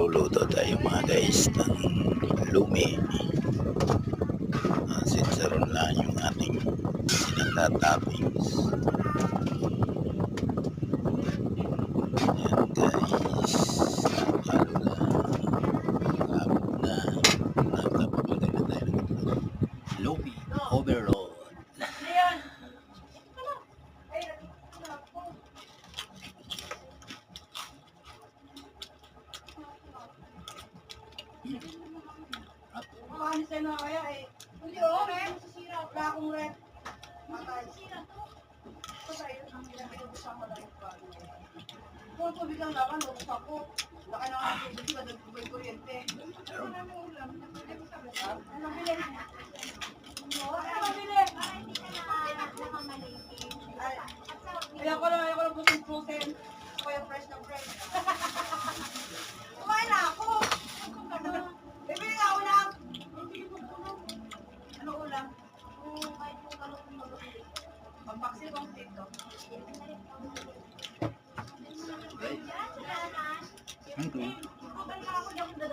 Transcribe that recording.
magluluto tayo mga guys ng lumi. Sinsaron lang yung ating sinatatoppings. Yan guys, halo na, labog na, nakapapagay na tayo ng lumi overload. Ano sa'yo na kaya eh? Hindi o, rep. Wala akong rep. Masisira to. Ito sa'yo, ang pinag-iubusan ko lang yung bago. Kung tubig ang laman, ubusan ko. Laka na nga ang tubig, madagpubay kuryente. Ano na mo ulam? Ano bilhin? Ano bilhin? Ayaw ko lang pusin-pusin. Kaya fresh na fresh. Kumain na ako. Bibili ka ulam. Ano ulam? Pagpaksil kong dito. Thank you.